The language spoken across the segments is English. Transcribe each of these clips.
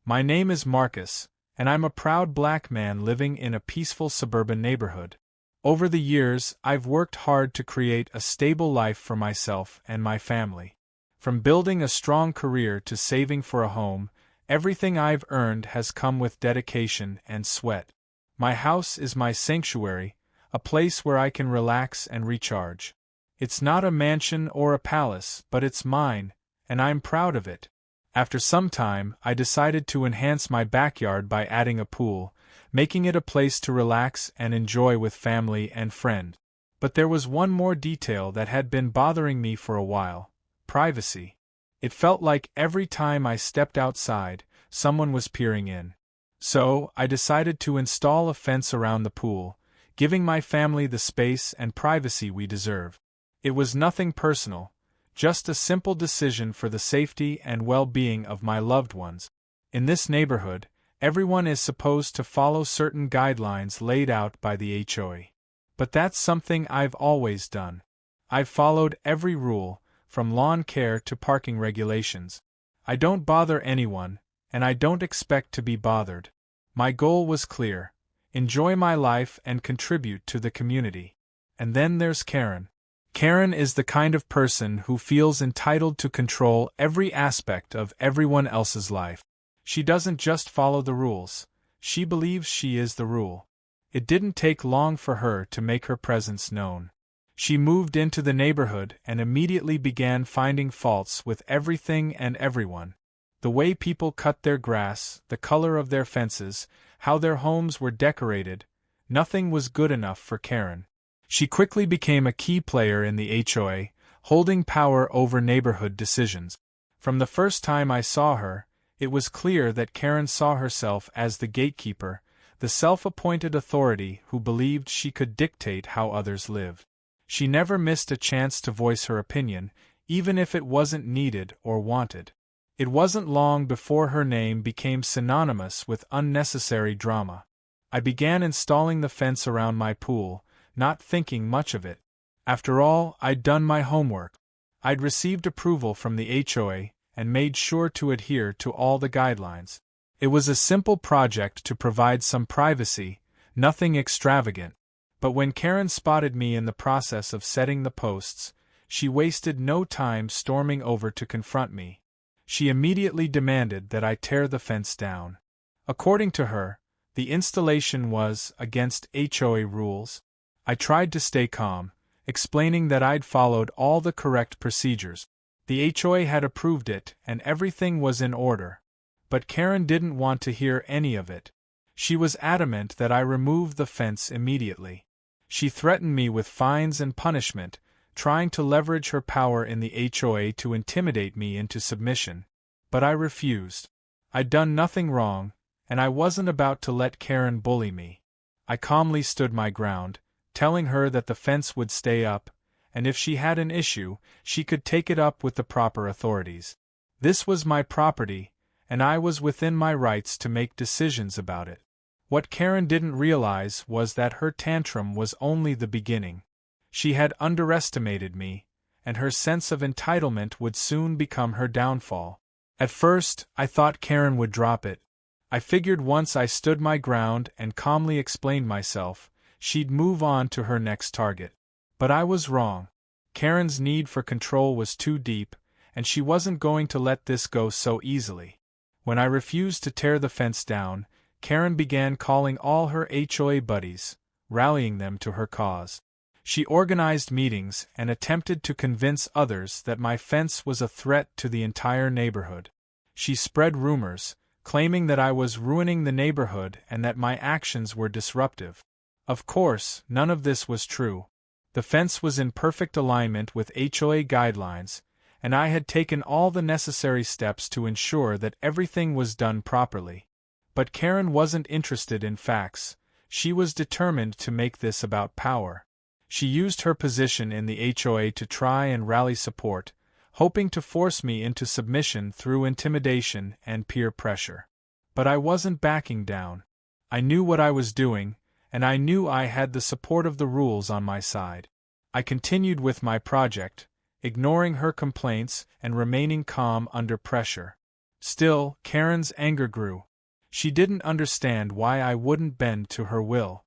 My name is Marcus, and I'm a proud black man living in a peaceful suburban neighborhood. Over the years, I've worked hard to create a stable life for myself and my family. From building a strong career to saving for a home, everything I've earned has come with dedication and sweat. My house is my sanctuary, a place where I can relax and recharge. It's not a mansion or a palace, but it's mine, and I'm proud of it. After some time, I decided to enhance my backyard by adding a pool, making it a place to relax and enjoy with family and friends. But there was one more detail that had been bothering me for a while: privacy. It felt like every time I stepped outside, someone was peering in. So, I decided to install a fence around the pool, giving my family the space and privacy we deserve. It was nothing personal, just a simple decision for the safety and well-being of my loved ones. In this neighborhood, everyone is supposed to follow certain guidelines laid out by the HOA. But that's something I've always done. I've followed every rule, from lawn care to parking regulations. I don't bother anyone, and I don't expect to be bothered. My goal was clear: enjoy my life and contribute to the community. And then there's Karen. Karen is the kind of person who feels entitled to control every aspect of everyone else's life. She doesn't just follow the rules, she believes she is the rule. It didn't take long for her to make her presence known. She moved into the neighborhood and immediately began finding faults with everything and everyone. The way people cut their grass, the color of their fences, how their homes were decorated, nothing was good enough for Karen. She quickly became a key player in the HOA, holding power over neighborhood decisions. From the first time I saw her, it was clear that Karen saw herself as the gatekeeper, the self-appointed authority who believed she could dictate how others lived. She never missed a chance to voice her opinion, even if it wasn't needed or wanted. It wasn't long before her name became synonymous with unnecessary drama. I began installing the fence around my pool, not thinking much of it. After all, I'd done my homework. I'd received approval from the HOA and made sure to adhere to all the guidelines. It was a simple project to provide some privacy, nothing extravagant. But when Karen spotted me in the process of setting the posts, she wasted no time storming over to confront me. She immediately demanded that I tear the fence down. According to her, the installation was against HOA rules. I tried to stay calm, explaining that I'd followed all the correct procedures. The HOA had approved it and everything was in order. But Karen didn't want to hear any of it. She was adamant that I remove the fence immediately. She threatened me with fines and punishment, trying to leverage her power in the HOA to intimidate me into submission. But I refused. I'd done nothing wrong, and I wasn't about to let Karen bully me. I calmly stood my ground, telling her that the fence would stay up, and if she had an issue, she could take it up with the proper authorities. This was my property, and I was within my rights to make decisions about it. What Karen didn't realize was that her tantrum was only the beginning. She had underestimated me, and her sense of entitlement would soon become her downfall. At first, I thought Karen would drop it. I figured once I stood my ground and calmly explained myself, she'd move on to her next target. But I was wrong. Karen's need for control was too deep, and she wasn't going to let this go so easily. When I refused to tear the fence down, Karen began calling all her HOA buddies, rallying them to her cause. She organized meetings and attempted to convince others that my fence was a threat to the entire neighborhood. She spread rumors, claiming that I was ruining the neighborhood and that my actions were disruptive. Of course, none of this was true. The fence was in perfect alignment with HOA guidelines, and I had taken all the necessary steps to ensure that everything was done properly. But Karen wasn't interested in facts. She was determined to make this about power. She used her position in the HOA to try and rally support, hoping to force me into submission through intimidation and peer pressure. But I wasn't backing down. I knew what I was doing, and I knew I had the support of the rules on my side. I continued with my project, ignoring her complaints and remaining calm under pressure. Still, Karen's anger grew. She didn't understand why I wouldn't bend to her will.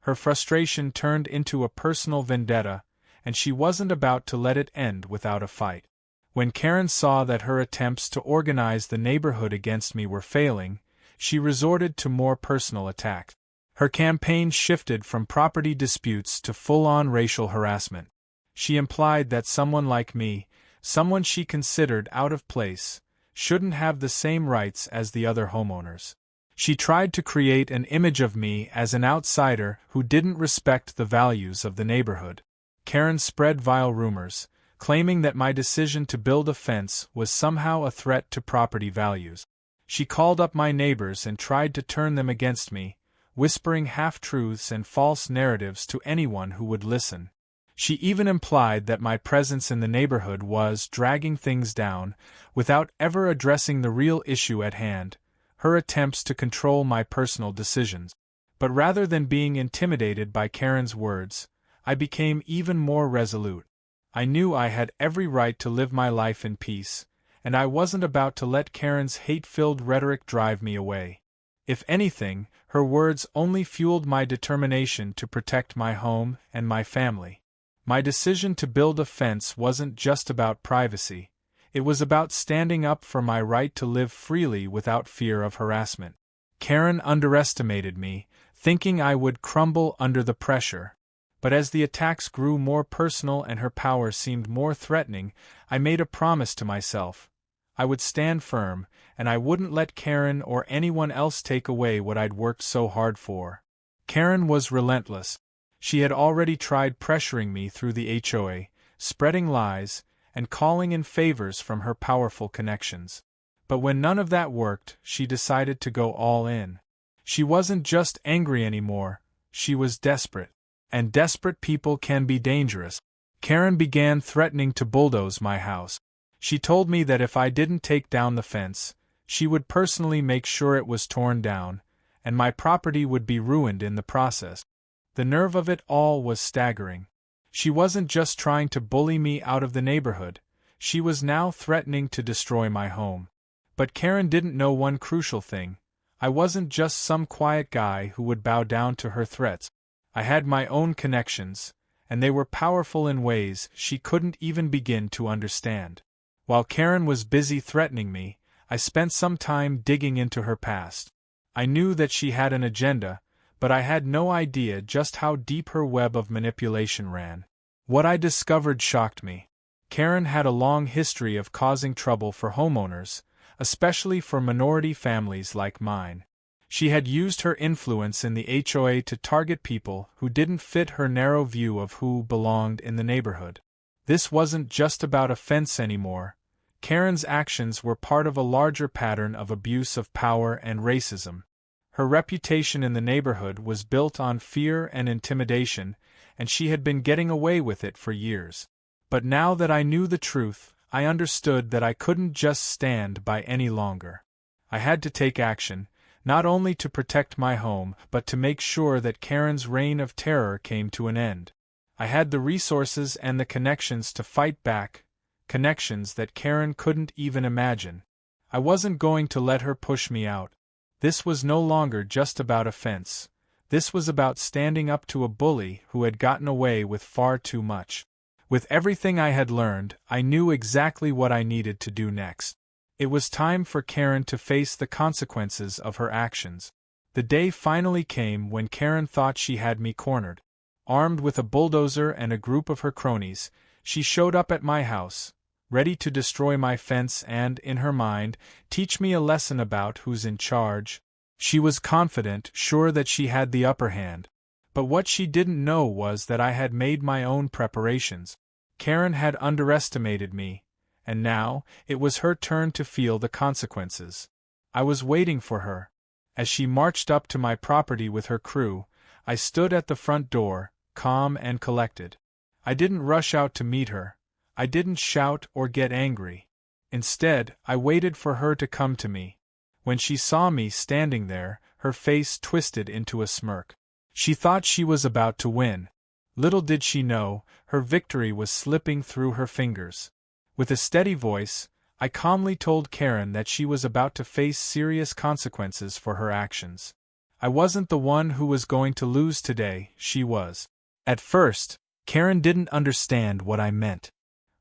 Her frustration turned into a personal vendetta, and she wasn't about to let it end without a fight. When Karen saw that her attempts to organize the neighborhood against me were failing, she resorted to more personal attacks. Her campaign shifted from property disputes to full-on racial harassment. She implied that someone like me, someone she considered out of place, shouldn't have the same rights as the other homeowners. She tried to create an image of me as an outsider who didn't respect the values of the neighborhood. Karen spread vile rumors, claiming that my decision to build a fence was somehow a threat to property values. She called up my neighbors and tried to turn them against me, whispering half-truths and false narratives to anyone who would listen. She even implied that my presence in the neighborhood was dragging things down, without ever addressing the real issue at hand, her attempts to control my personal decisions. But rather than being intimidated by Karen's words, I became even more resolute. I knew I had every right to live my life in peace, and I wasn't about to let Karen's hate-filled rhetoric drive me away. If anything, her words only fueled my determination to protect my home and my family. My decision to build a fence wasn't just about privacy, it was about standing up for my right to live freely without fear of harassment. Karen underestimated me, thinking I would crumble under the pressure. But as the attacks grew more personal and her power seemed more threatening, I made a promise to myself. I would stand firm, and I wouldn't let Karen or anyone else take away what I'd worked so hard for. Karen was relentless. She had already tried pressuring me through the HOA, spreading lies, and calling in favors from her powerful connections. But when none of that worked, she decided to go all in. She wasn't just angry anymore, she was desperate. And desperate people can be dangerous. Karen began threatening to bulldoze my house. She told me that if I didn't take down the fence, she would personally make sure it was torn down, and my property would be ruined in the process. The nerve of it all was staggering. She wasn't just trying to bully me out of the neighborhood, she was now threatening to destroy my home. But Karen didn't know one crucial thing. I wasn't just some quiet guy who would bow down to her threats. I had my own connections, and they were powerful in ways she couldn't even begin to understand. While Karen was busy threatening me, I spent some time digging into her past. I knew that she had an agenda, but I had no idea just how deep her web of manipulation ran. What I discovered shocked me. Karen had a long history of causing trouble for homeowners, especially for minority families like mine. She had used her influence in the HOA to target people who didn't fit her narrow view of who belonged in the neighborhood. This wasn't just about a fence anymore. Karen's actions were part of a larger pattern of abuse of power and racism. Her reputation in the neighborhood was built on fear and intimidation, and she had been getting away with it for years. But now that I knew the truth, I understood that I couldn't just stand by any longer. I had to take action, not only to protect my home, but to make sure that Karen's reign of terror came to an end. I had the resources and the connections to fight back, connections that Karen couldn't even imagine. I wasn't going to let her push me out. This was no longer just about a fence. This was about standing up to a bully who had gotten away with far too much. With everything I had learned, I knew exactly what I needed to do next. It was time for Karen to face the consequences of her actions. The day finally came when Karen thought she had me cornered. Armed with a bulldozer and a group of her cronies, she showed up at my house, ready to destroy my fence and, in her mind, teach me a lesson about who's in charge. She was confident, sure that she had the upper hand. But what she didn't know was that I had made my own preparations. Karen had underestimated me, and now, it was her turn to feel the consequences. I was waiting for her. As she marched up to my property with her crew, I stood at the front door, calm and collected. I didn't rush out to meet her. I didn't shout or get angry. Instead, I waited for her to come to me. When she saw me standing there, her face twisted into a smirk. She thought she was about to win. Little did she know, her victory was slipping through her fingers. With a steady voice, I calmly told Karen that she was about to face serious consequences for her actions. I wasn't the one who was going to lose today, she was. At first, Karen didn't understand what I meant.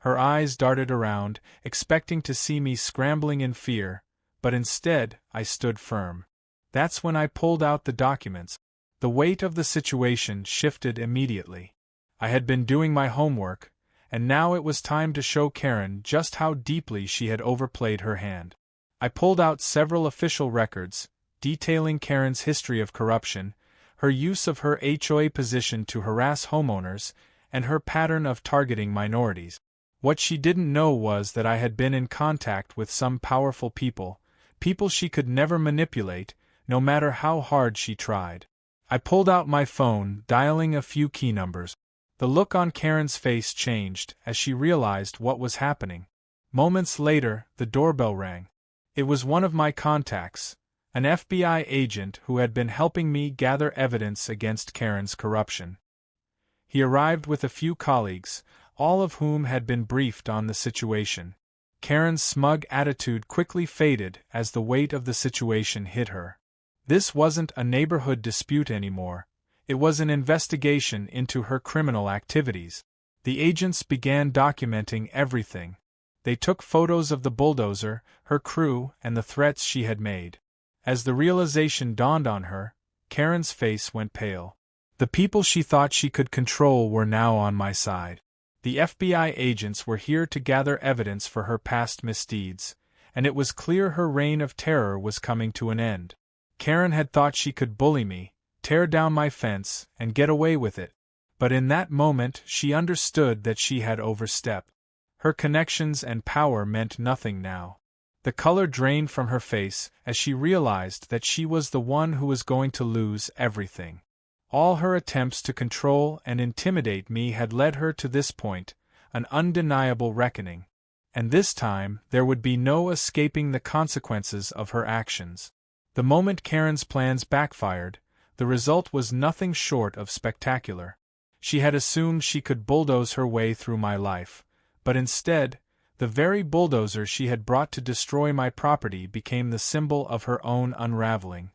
Her eyes darted around, expecting to see me scrambling in fear, but instead, I stood firm. That's when I pulled out the documents. The weight of the situation shifted immediately. I had been doing my homework, and now it was time to show Karen just how deeply she had overplayed her hand. I pulled out several official records, detailing Karen's history of corruption, her use of her HOA position to harass homeowners, and her pattern of targeting minorities. What she didn't know was that I had been in contact with some powerful people she could never manipulate, no matter how hard she tried. I pulled out my phone, dialing a few key numbers. The look on Karen's face changed as she realized what was happening. Moments later, the doorbell rang. It was one of my contacts, an FBI agent who had been helping me gather evidence against Karen's corruption. He arrived with a few colleagues, all of whom had been briefed on the situation. Karen's smug attitude quickly faded as the weight of the situation hit her. This wasn't a neighborhood dispute anymore. It was an investigation into her criminal activities. The agents began documenting everything. They took photos of the bulldozer, her crew, and the threats she had made. As the realization dawned on her, Karen's face went pale. The people she thought she could control were now on my side. The FBI agents were here to gather evidence for her past misdeeds, and it was clear her reign of terror was coming to an end. Karen had thought she could bully me, tear down my fence, and get away with it. But in that moment she understood that she had overstepped. Her connections and power meant nothing now. The color drained from her face as she realized that she was the one who was going to lose everything. All her attempts to control and intimidate me had led her to this point, an undeniable reckoning. And this time, there would be no escaping the consequences of her actions. The moment Karen's plans backfired, the result was nothing short of spectacular. She had assumed she could bulldoze her way through my life, but instead, the very bulldozer she had brought to destroy my property became the symbol of her own unraveling.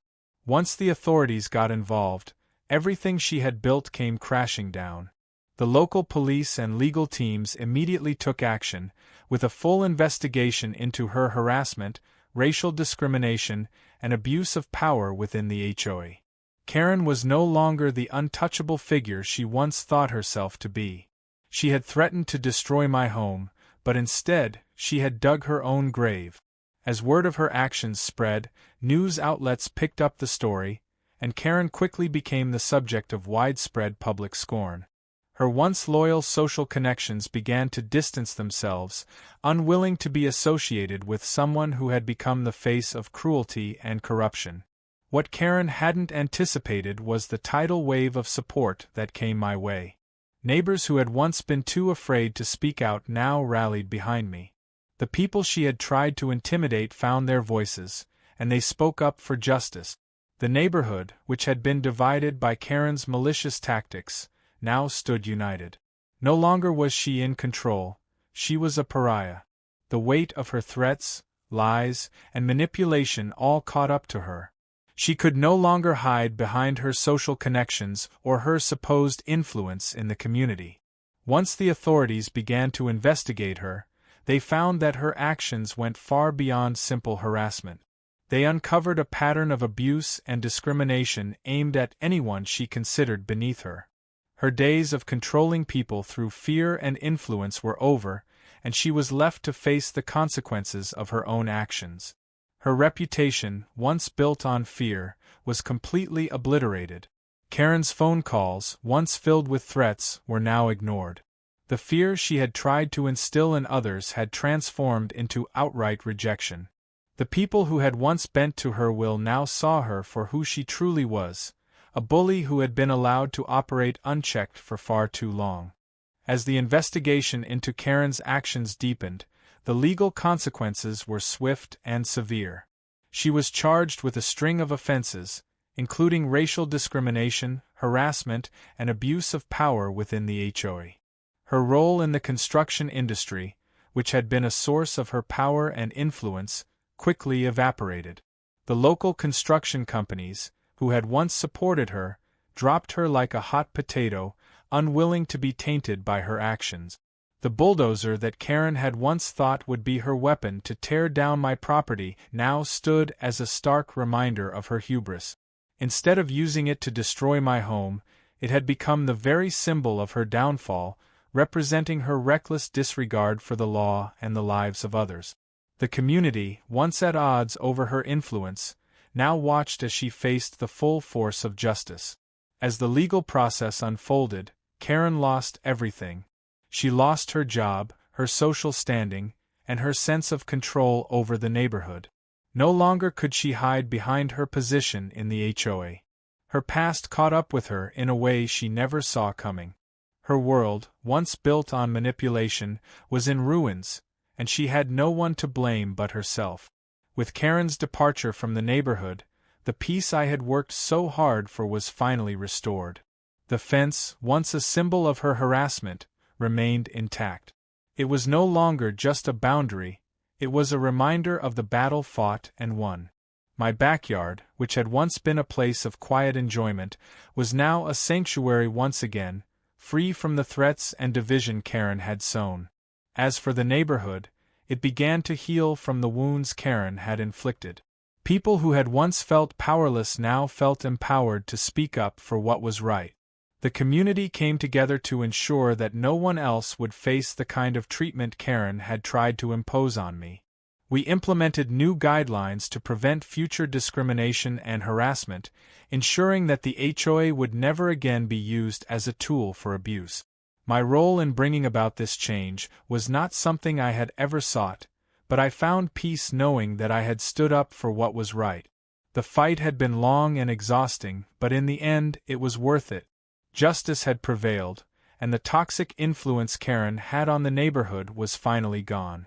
Once the authorities got involved, everything she had built came crashing down. The local police and legal teams immediately took action, with a full investigation into her harassment, racial discrimination, and abuse of power within the HOA. Karen was no longer the untouchable figure she once thought herself to be. She had threatened to destroy my home, but instead, she had dug her own grave. As word of her actions spread, news outlets picked up the story, and Karen quickly became the subject of widespread public scorn. Her once loyal social connections began to distance themselves, unwilling to be associated with someone who had become the face of cruelty and corruption. What Karen hadn't anticipated was the tidal wave of support that came my way. Neighbors who had once been too afraid to speak out now rallied behind me. The people she had tried to intimidate found their voices, and they spoke up for justice. The neighborhood, which had been divided by Karen's malicious tactics, now stood united. No longer was she in control, she was a pariah. The weight of her threats, lies, and manipulation all caught up to her. She could no longer hide behind her social connections or her supposed influence in the community. Once the authorities began to investigate her, they found that her actions went far beyond simple harassment. They uncovered a pattern of abuse and discrimination aimed at anyone she considered beneath her. Her days of controlling people through fear and influence were over, and she was left to face the consequences of her own actions. Her reputation, once built on fear, was completely obliterated. Karen's phone calls, once filled with threats, were now ignored. The fear she had tried to instill in others had transformed into outright rejection. The people who had once bent to her will now saw her for who she truly was, a bully who had been allowed to operate unchecked for far too long. As the investigation into Karen's actions deepened, the legal consequences were swift and severe. She was charged with a string of offenses, including racial discrimination, harassment, and abuse of power within the HOA. Her role in the construction industry, which had been a source of her power and influence, quickly evaporated. The local construction companies, who had once supported her, dropped her like a hot potato, unwilling to be tainted by her actions. The bulldozer that Karen had once thought would be her weapon to tear down my property now stood as a stark reminder of her hubris. Instead of using it to destroy my home, it had become the very symbol of her downfall, representing her reckless disregard for the law and the lives of others. The community, once at odds over her influence, now watched as she faced the full force of justice. As the legal process unfolded, Karen lost everything. She lost her job, her social standing, and her sense of control over the neighborhood. No longer could she hide behind her position in the HOA. Her past caught up with her in a way she never saw coming. Her world, once built on manipulation, was in ruins, and she had no one to blame but herself. With Karen's departure from the neighborhood, the peace I had worked so hard for was finally restored. The fence, once a symbol of her harassment, remained intact. It was no longer just a boundary, it was a reminder of the battle fought and won. My backyard, which had once been a place of quiet enjoyment, was now a sanctuary once again, free from the threats and division Karen had sown. As for the neighborhood, it began to heal from the wounds Karen had inflicted. People who had once felt powerless now felt empowered to speak up for what was right. The community came together to ensure that no one else would face the kind of treatment Karen had tried to impose on me. We implemented new guidelines to prevent future discrimination and harassment, ensuring that the HOA would never again be used as a tool for abuse. My role in bringing about this change was not something I had ever sought, but I found peace knowing that I had stood up for what was right. The fight had been long and exhausting, but in the end it was worth it. Justice had prevailed, and the toxic influence Karen had on the neighborhood was finally gone.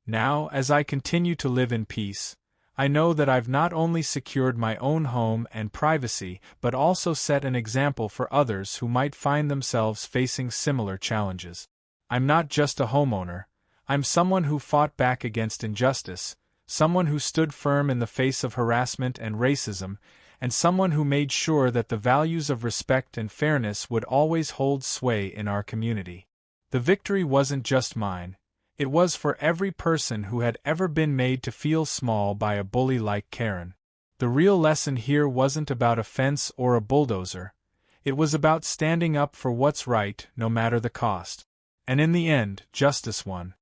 Now, as I continue to live in peace, I know that I've not only secured my own home and privacy, but also set an example for others who might find themselves facing similar challenges. I'm not just a homeowner, I'm someone who fought back against injustice, someone who stood firm in the face of harassment and racism, and someone who made sure that the values of respect and fairness would always hold sway in our community. The victory wasn't just mine, it was for every person who had ever been made to feel small by a bully like Karen. The real lesson here wasn't about a fence or a bulldozer, it was about standing up for what's right no matter the cost. And in the end, justice won.